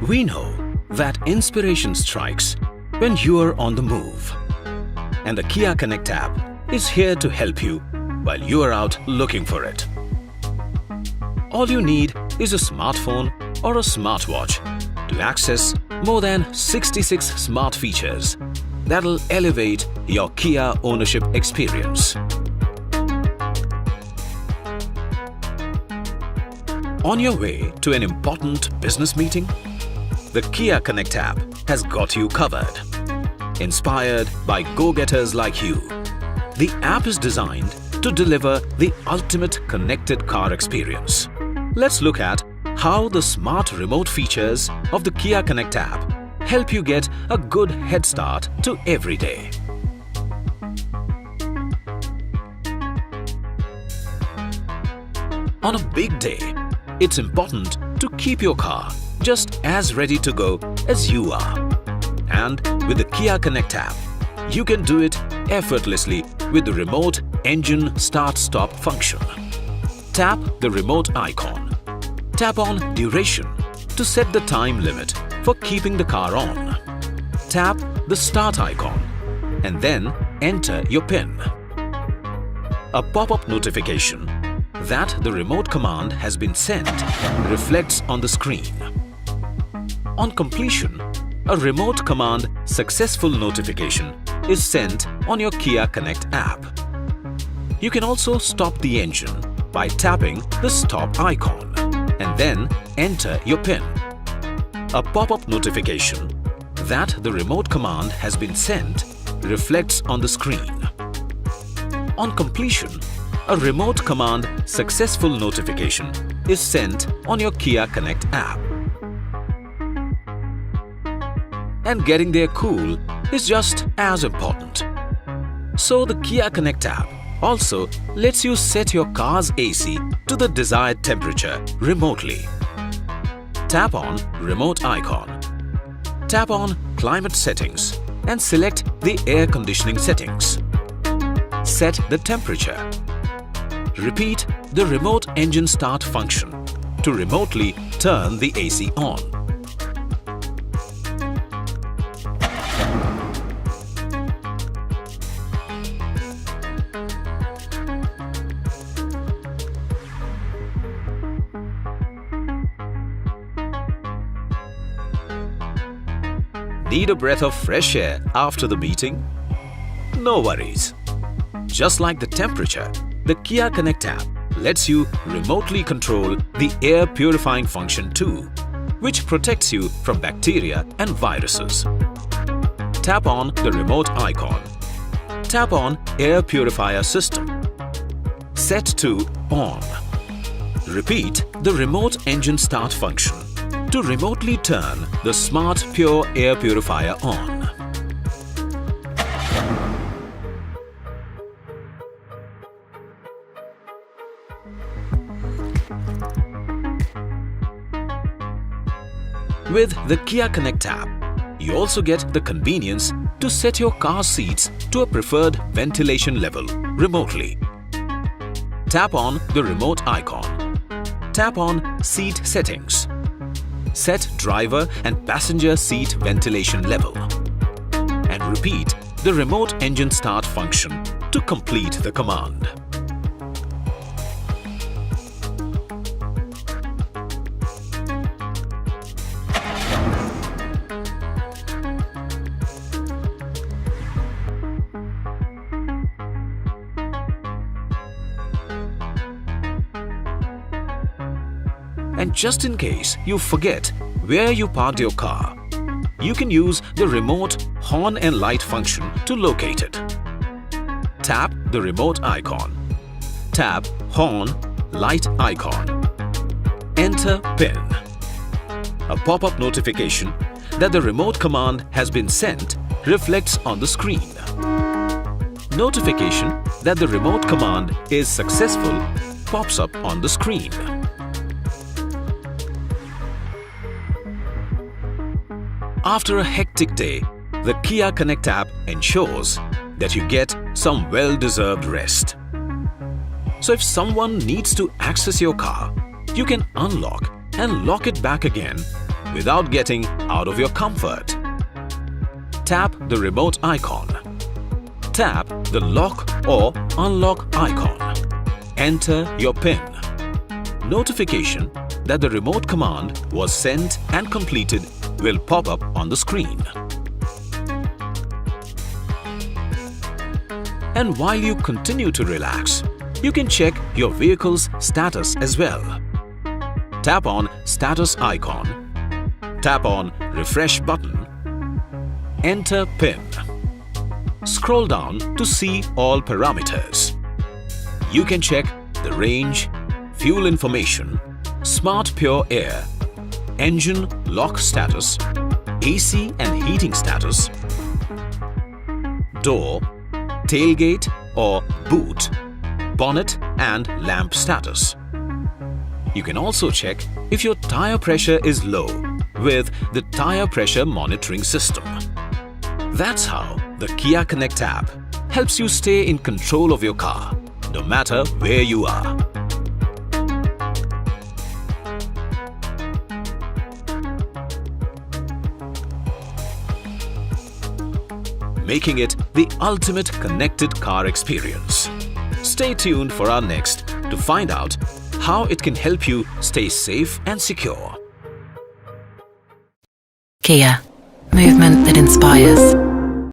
We know that inspiration strikes when you are on the move. And the Kia Connect app is here to help you while you are out looking for it. All you need is a smartphone or a smartwatch to access more than 66 smart features that'll elevate your Kia ownership experience. On your way to an important business meeting? The Kia Connect app has got you covered. Inspired by go-getters like you, the app is designed to deliver the ultimate connected car experience. Let's look at how the smart remote features of the Kia Connect app help you get a good head start to every day. On a big day, it's important to keep your car just as ready to go as you are. And with the Kia Connect app, you can do it effortlessly with the remote engine start-stop function. Tap the remote icon. Tap on Duration to set the time limit for keeping the car on. Tap the Start icon and then enter your PIN. A pop-up notification that the remote command has been sent reflects on the screen. On completion, a remote command successful notification is sent on your Kia Connect app. You can also stop the engine by tapping the Stop icon and then enter your PIN. A pop-up notification that the remote command has been sent reflects on the screen. On completion, a remote command successful notification is sent on your Kia Connect app. And getting there cool is just as important. So the Kia Connect app also lets you set your car's AC to the desired temperature remotely. Tap on Remote icon. Tap on Climate Settings and select the air conditioning settings. Set the temperature. Repeat the remote engine start function to remotely turn the AC on. Need a breath of fresh air after the meeting? No worries. Just like the temperature, the Kia Connect app lets you remotely control the air purifying function too, which protects you from bacteria and viruses. Tap on the remote icon. Tap on Air Purifier System. Set to On. Repeat the remote engine start function to remotely turn the smart pure air purifier on. With the Kia Connect app, you also get the convenience to set your car seats to a preferred ventilation level remotely. Tap on the remote icon. Tap on Seat Settings. Set driver and passenger seat ventilation level. And repeat the remote engine start function to complete the command. And just in case you forget where you parked your car, you can use the remote horn and light function to locate it. Tap the remote icon. Tap Horn, Light icon. Enter PIN. A pop-up notification that the remote command has been sent reflects on the screen. Notification that the remote command is successful pops up on the screen. After a hectic day, the Kia Connect app ensures that you get some well-deserved rest. So if someone needs to access your car, you can unlock and lock it back again without getting out of your comfort. Tap the remote icon. Tap the lock or unlock icon. Enter your PIN. Notification that the remote command was sent and completed will pop up on the screen. And while you continue to relax, you can check your vehicle's status as well. Tap on Status icon. Tap on Refresh button. Enter PIN. Scroll down to see all parameters. You can check the range, fuel information, smart pure air, engine lock status, AC and heating status, door, tailgate or boot, bonnet and lamp status. You can also check if your tire pressure is low with the tire pressure monitoring system. That's how the Kia Connect app helps you stay in control of your car, no matter where you are. Making it the ultimate connected car experience. Stay tuned for our next to find out how it can help you stay safe and secure. Kia, movement that inspires.